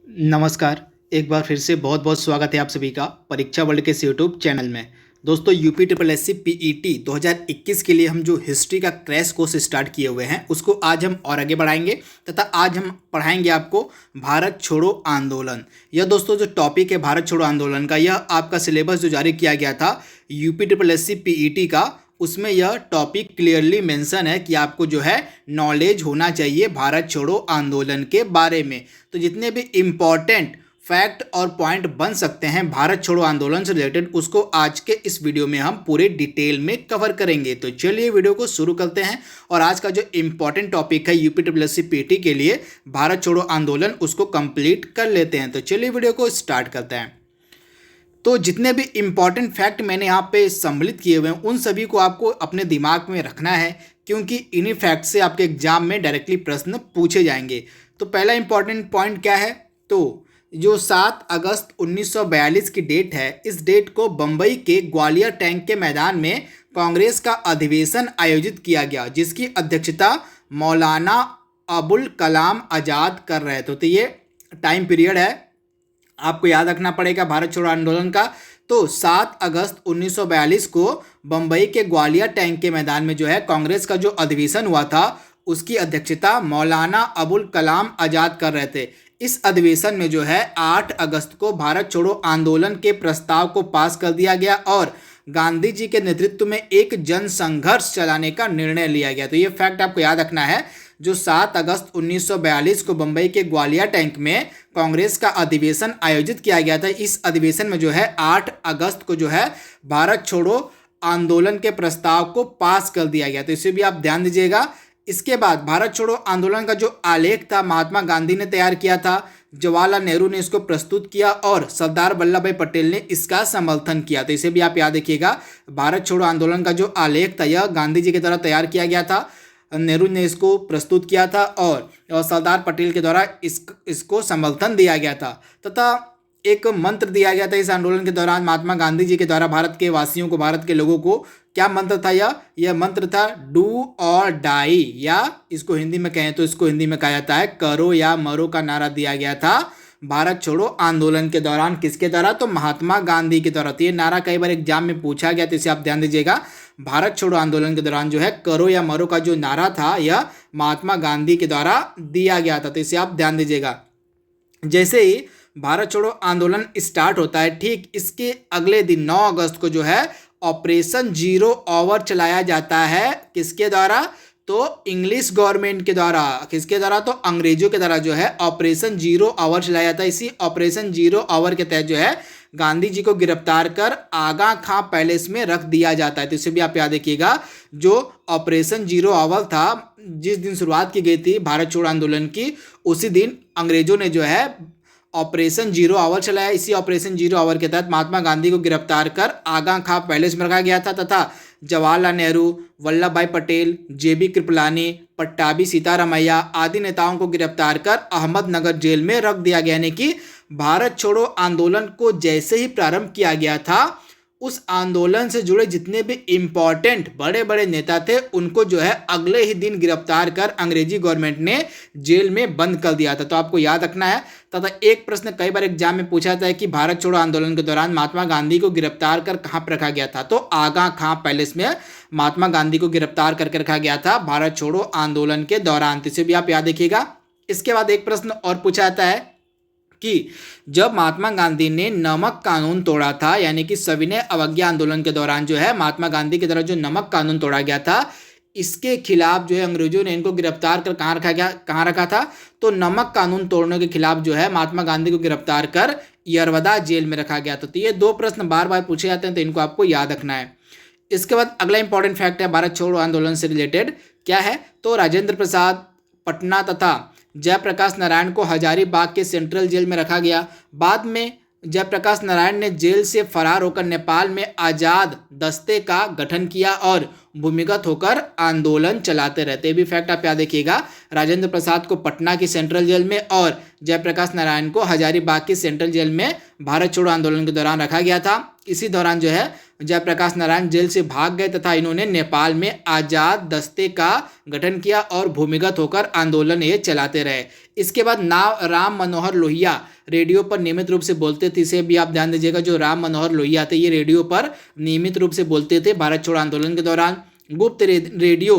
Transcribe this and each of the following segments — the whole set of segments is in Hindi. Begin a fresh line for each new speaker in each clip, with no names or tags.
नमस्कार। एक बार फिर से बहुत बहुत स्वागत है आप सभी का परीक्षा वर्ल्ड के इस यूट्यूब चैनल में। दोस्तों UP triple S C PET 2021 के लिए हम जो हिस्ट्री का क्रैश कोर्स स्टार्ट किए हुए हैं उसको आज हम और आगे बढ़ाएंगे तथा आज हम पढ़ाएंगे आपको भारत छोड़ो आंदोलन। यह दोस्तों जो टॉपिक है भारत छोड़ो आंदोलन का, यह आपका सिलेबस जो जारी किया गया था UP triple S C PET का, उसमें यह टॉपिक क्लियरली मेंशन है कि आपको जो है नॉलेज होना चाहिए भारत छोड़ो आंदोलन के बारे में। तो जितने भी इम्पॉर्टेंट फैक्ट और पॉइंट बन सकते हैं भारत छोड़ो आंदोलन से रिलेटेड, उसको आज के इस वीडियो में हम पूरे डिटेल में कवर करेंगे। तो चलिए वीडियो को शुरू करते हैं और आज का जो इम्पॉर्टेंट टॉपिक है UP triple S C PT के लिए भारत छोड़ो आंदोलन, उसको कंप्लीट कर लेते हैं। तो चलिए वीडियो को स्टार्ट करते हैं। तो जितने भी इम्पॉर्टेंट फैक्ट मैंने यहाँ पे सम्मिलित किए हुए हैं उन सभी को आपको अपने दिमाग में रखना है, क्योंकि इन्हीं फैक्ट से आपके एग्जाम में डायरेक्टली प्रश्न पूछे जाएंगे। तो पहला इम्पॉर्टेंट पॉइंट क्या है, तो जो 7 अगस्त 1942 की डेट है, इस डेट को बम्बई के ग्वालियर टैंक के मैदान में कांग्रेस का अधिवेशन आयोजित किया गया, जिसकी अध्यक्षता मौलाना अबुल कलाम आज़ाद कर रहे थे। तो ये टाइम पीरियड है, आपको याद रखना पड़ेगा भारत छोड़ो आंदोलन का। तो 7 अगस्त 1942 को बम्बई के ग्वालियर टैंक के मैदान में जो है कांग्रेस का जो अधिवेशन हुआ था, उसकी अध्यक्षता मौलाना अबुल कलाम आज़ाद कर रहे थे। इस अधिवेशन में जो है 8 अगस्त को भारत छोड़ो आंदोलन के प्रस्ताव को पास कर दिया गया और गांधी जी के नेतृत्व में एक जन संघर्ष चलाने का निर्णय लिया गया। तो ये फैक्ट आपको याद रखना है, जो 7 अगस्त 1942 को बम्बई के ग्वालियर टैंक में कांग्रेस का अधिवेशन आयोजित किया गया था। इस अधिवेशन में जो है 8 अगस्त को जो है भारत छोड़ो आंदोलन के प्रस्ताव को पास कर दिया गया। तो इसे भी आप ध्यान दीजिएगा। इसके बाद भारत छोड़ो आंदोलन का जो आलेख था महात्मा गांधी ने तैयार किया था, जवाहरलाल नेहरू ने इसको प्रस्तुत किया और सरदार वल्लभ भाई पटेल ने इसका समर्थन किया। तो इसे भी आप याद रखिएगा। भारत छोड़ो आंदोलन का जो आलेख था यह गांधी जी के द्वारा तैयार किया गया था, नेहरू ने इसको प्रस्तुत किया था और सरदार पटेल के द्वारा इसको समर्थन दिया गया था। तथा एक मंत्र दिया गया था इस आंदोलन के दौरान महात्मा गांधी जी के द्वारा भारत के वासियों को, भारत के लोगों को। क्या मंत्र था यह मंत्र था डू और डाई, या इसको हिंदी में कहें तो इसको हिंदी में कहा जाता है करो या मरो का नारा दिया गया था भारत छोड़ो आंदोलन के दौरान। किसके द्वारा, तो महात्मा गांधी के द्वारा। तो ये नारा कई बार एग्जाम में पूछा गया, तो इसे आप ध्यान दीजिएगा। भारत छोड़ो आंदोलन के दौरान जो है करो या मरो का जो नारा था यह महात्मा गांधी के द्वारा दिया गया था। तो इसे आप ध्यान दीजिएगा। जैसे ही भारत छोड़ो आंदोलन स्टार्ट होता है, ठीक इसके अगले दिन 9 अगस्त को जो है ऑपरेशन जीरो आवर चलाया जाता है। किसके द्वारा, तो इंग्लिश गवर्नमेंट के द्वारा। किसके द्वारा, तो अंग्रेजों के द्वारा जो है ऑपरेशन जीरो आवर चलाया जाता है। इसी ऑपरेशन जीरो आवर के तहत जो है गांधी जी को गिरफ्तार कर आगा खां पैलेस में रख दिया जाता है। तो इसे भी आप याद रखिएगा। जो ऑपरेशन जीरो आवर था, जिस दिन शुरुआत की गई थी भारत छोड़ो आंदोलन की, उसी दिन अंग्रेजों ने जो है ऑपरेशन जीरो आवर चलाया। इसी ऑपरेशन जीरो आवर के तहत महात्मा गांधी को गिरफ्तार कर आगा खां पैलेस में रखा गया था तथा जवाहरलाल नेहरू, वल्लभ भाई पटेल, जेबी कृपलानी, पट्टाभी सीतारामैया आदि नेताओं को गिरफ्तार कर अहमदनगर जेल में रख दिया गया। यानी कि भारत छोड़ो आंदोलन को जैसे ही प्रारंभ किया गया था, उस आंदोलन से जुड़े जितने भी इम्पॉर्टेंट बड़े बड़े नेता थे उनको जो है अगले ही दिन गिरफ्तार कर अंग्रेजी गवर्नमेंट ने जेल में बंद कर दिया था। तो आपको याद रखना है। तथा एक प्रश्न कई बार एग्जाम में पूछा जाता है कि भारत छोड़ो आंदोलन के दौरान महात्मा गांधी को गिरफ्तार कर कहाँ पर रखा गया था, तो आगा खां पैलेस में महात्मा गांधी को गिरफ्तार करके रखा गया था भारत छोड़ो आंदोलन के दौरान। तो इसे भी आप याद रखिएगा। इसके बाद एक प्रश्न और पूछा जाता है कि जब महात्मा गांधी ने नमक कानून तोड़ा था, यानी कि सविनय अवज्ञा आंदोलन के दौरान जो है महात्मा गांधी की तरफ जो नमक कानून तोड़ा गया था, इसके खिलाफ जो है अंग्रेजों ने इनको गिरफ्तार कर कहाँ रखा था, तो नमक कानून तोड़ने के खिलाफ जो है महात्मा गांधी को गिरफ्तार कर यरवदा जेल में रखा गया था। तो ये 2 प्रश्न बार बार पूछे जाते हैं, तो इनको आपको याद रखना है। इसके बाद अगला इंपॉर्टेंट फैक्ट है भारत छोड़ो आंदोलन से रिलेटेड, क्या है, तो राजेंद्र प्रसाद, पटना तथा जयप्रकाश नारायण को हजारीबाग के सेंट्रल जेल में रखा गया। बाद में जयप्रकाश नारायण ने जेल से फरार होकर नेपाल में आज़ाद दस्ते का गठन किया और भूमिगत होकर आंदोलन चलाते रहते। भी फैक्ट आप याद रखिएगा। राजेंद्र प्रसाद को पटना की सेंट्रल जेल में और जयप्रकाश नारायण को हजारीबाग की सेंट्रल जेल में भारत छोड़ो आंदोलन के दौरान रखा गया था। इसी दौरान जो है जयप्रकाश नारायण जेल से भाग गए तथा इन्होंने नेपाल में आजाद दस्ते का गठन किया और भूमिगत होकर आंदोलन ये चलाते रहे। इसके बाद नाव राम मनोहर लोहिया रेडियो पर नियमित रूप से बोलते थे। इसे भी आप ध्यान दीजिएगा, जो राम मनोहर लोहिया थे ये रेडियो पर नियमित रूप से बोलते थे भारत छोड़ो आंदोलन के दौरान। गुप्त रेडियो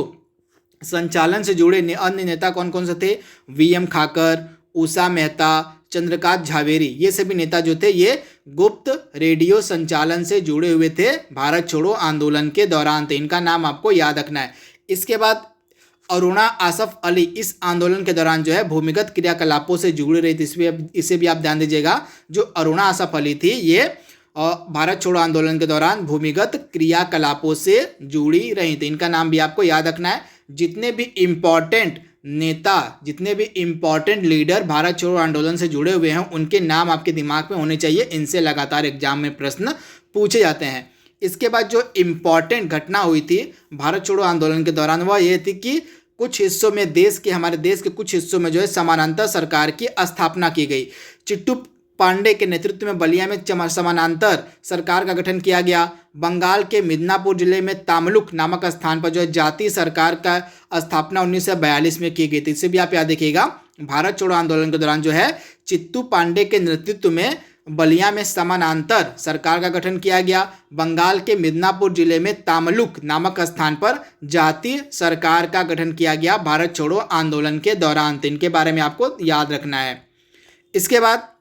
संचालन से जुड़े अन्य नेता कौन कौन से थे? वीएम खाकर, उषा मेहता, चंद्रकांत झावेरी, ये सभी नेता जो थे ये गुप्त रेडियो संचालन से जुड़े हुए थे भारत छोड़ो आंदोलन के दौरान थे। इनका नाम आपको याद रखना है। इसके बाद अरुणा आसफ अली इस आंदोलन के दौरान जो है भूमिगत क्रियाकलापों से जुड़ी रही थी। इसे भी आप ध्यान दीजिएगा, जो अरुणा आसफ अली थी ये भारत छोड़ो आंदोलन के दौरान भूमिगत क्रियाकलापों से जुड़ी रही थी। इनका नाम भी आपको याद रखना है। जितने भी इम्पोर्टेंट नेता, जितने भी इम्पोर्टेंट लीडर भारत छोड़ो आंदोलन से जुड़े हुए हैं उनके नाम आपके दिमाग में होने चाहिए। इनसे लगातार एग्जाम में प्रश्न पूछे जाते हैं। इसके बाद जो इम्पोर्टेंट घटना हुई थी भारत छोड़ो आंदोलन के दौरान वह ये थी कि कुछ हिस्सों में हमारे देश के कुछ हिस्सों में जो है समानांतर सरकार की स्थापना की गई। चिट्टू पांडे के नेतृत्व में बलिया में समानांतर सरकार का गठन किया गया। बंगाल के मिदनापुर जिले में तामलुक नामक स्थान पर जो है जातीय सरकार का स्थापना 1942 में की गई थी। इसे भी आप याद रखिएगा। भारत छोड़ो आंदोलन के दौरान जो है चित्तू पांडे के नेतृत्व में बलिया में समानांतर सरकार का गठन किया गया। बंगाल के मिदनापुर जिले में तामलुक नामक स्थान पर जातीय सरकार का गठन किया गया भारत छोड़ो आंदोलन के दौरान। तो इनके बारे में आपको याद रखना है। इसके बाद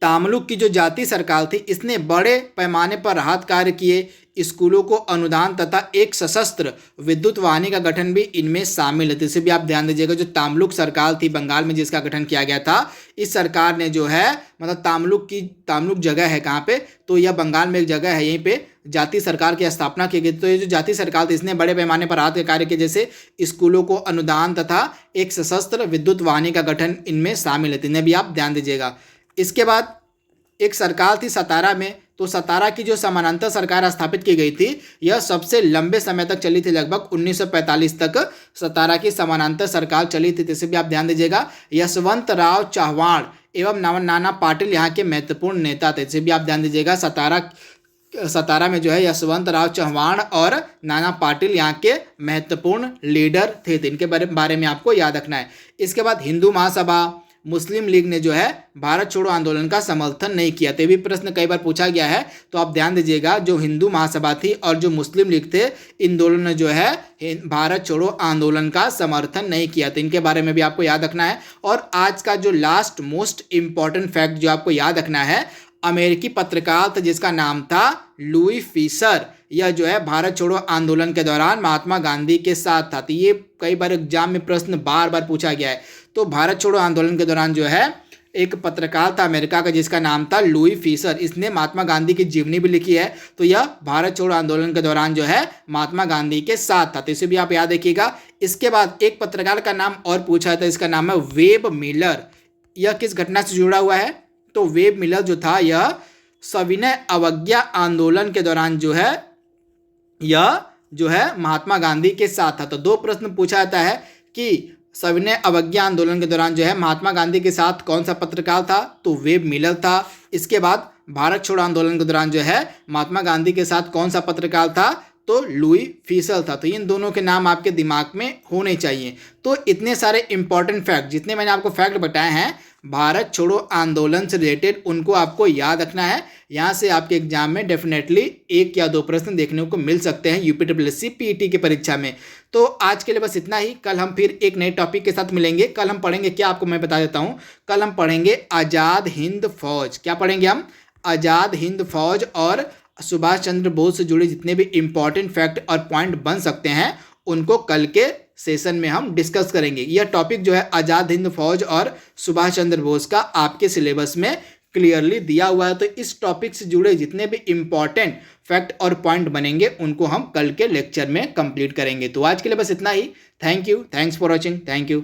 तामलुक की जो जातीय सरकार थी इसने बड़े पैमाने पर राहत कार्य किए। स्कूलों को अनुदान तथा एक सशस्त्र विद्युत वाहिनी का गठन भी इनमें शामिल है। इसे भी आप ध्यान दीजिएगा। जो तामलुक सरकार थी बंगाल में जिसका गठन किया गया था, इस सरकार ने जो है मतलब तामलुक जगह है कहाँ पे, तो यह बंगाल में एक जगह है, यहीं पे जातीय सरकार की स्थापना की गई। तो ये जो जातीय सरकार थी इसने बड़े पैमाने पर राहत के कार्य किए, जैसे स्कूलों को अनुदान तथा एक सशस्त्र विद्युत वाहिनी का गठन इनमें शामिल है। इन्हें भी आप ध्यान दीजिएगा। इसके बाद एक सरकार थी सतारा में, तो सतारा की जो समानांतर सरकार स्थापित की गई थी यह सबसे लंबे समय तक चली थी। लगभग 1945 तक सतारा की समानांतर सरकार चली थी। इसे भी आप ध्यान दीजिएगा। यशवंत राव चौहान एवं नाना पाटिल यहाँ के महत्वपूर्ण नेता थे। इसे भी आप ध्यान दीजिएगा। सतारा में जो है यशवंत राव चौहान और नाना पाटिल यहाँ के महत्वपूर्ण लीडर थे। इनके बारे में आपको याद रखना है। इसके बाद हिंदू महासभा, मुस्लिम लीग ने जो है भारत छोड़ो आंदोलन का समर्थन नहीं किया। तो ये भी प्रश्न कई बार पूछा गया है, तो आप ध्यान दीजिएगा। जो हिंदू महासभा थी और जो मुस्लिम लीग थे, इन दोनों ने जो है भारत छोड़ो आंदोलन का समर्थन नहीं किया। तो इनके बारे में भी आपको याद रखना है। और आज का जो लास्ट मोस्ट इम्पॉर्टेंट फैक्ट जो आपको याद रखना है, अमेरिकी पत्रकार था जिसका नाम था लुई फिशर। यह जो है भारत छोड़ो आंदोलन के दौरान महात्मा गांधी के साथ था। तो ये कई बार एग्जाम में प्रश्न बार बार पूछा गया है। तो भारत छोड़ो आंदोलन के दौरान जो है एक पत्रकार था अमेरिका का जिसका नाम था लुई फिशर। इसने महात्मा गांधी की जीवनी भी लिखी है। तो यह भारत छोड़ो आंदोलन के दौरान जो है महात्मा गांधी के साथ था। तो इसे भी आप याद रखिएगा। इसके बाद एक पत्रकार का नाम और पूछा था, इसका नाम है वेब मिलर। यह किस घटना से जुड़ा हुआ है? तो वेब मिलर जो था यह सविनय अवज्ञा आंदोलन के दौरान जो है यह जो है महात्मा गांधी के साथ था। तो दो प्रश्न पूछा जाता है कि सविनय अवज्ञा आंदोलन के दौरान जो है महात्मा गांधी के साथ कौन सा पत्रकार था? तो वेब मिलर था। इसके बाद भारत छोड़ो आंदोलन के दौरान जो है महात्मा गांधी के साथ कौन सा पत्रकार था? तो लुई फिशर था। तो इन दोनों के नाम आपके दिमाग में होने चाहिए। तो इतने सारे इंपॉर्टेंट फैक्ट, जितने मैंने आपको फैक्ट बताए हैं भारत छोड़ो आंदोलन से रिलेटेड, उनको आपको याद रखना है। यहाँ से आपके एग्जाम में डेफिनेटली 1 या 2 प्रश्न देखने को मिल सकते हैं यूपीट्रिपलएससी पीईटी की परीक्षा में। तो आज के लिए बस इतना ही। कल हम फिर एक नए टॉपिक के साथ मिलेंगे। कल हम पढ़ेंगे क्या, आपको मैं बता देता हूँ। कल हम पढ़ेंगे आज़ाद हिंद फौज। क्या पढ़ेंगे हम? आज़ाद हिंद फौज और सुभाष चंद्र बोस से जुड़े जितने भी इंपॉर्टेंट फैक्ट और पॉइंट बन सकते हैं उनको कल के सेशन में हम डिस्कस करेंगे। यह टॉपिक जो है आज़ाद हिंद फौज और सुभाष चंद्र बोस का आपके सिलेबस में क्लियरली दिया हुआ है। तो इस टॉपिक से जुड़े जितने भी इंपॉर्टेंट फैक्ट और पॉइंट बनेंगे उनको हम कल के लेक्चर में कंप्लीट करेंगे। तो आज के लिए बस इतना ही। Thank you, thanks for watching, thank you.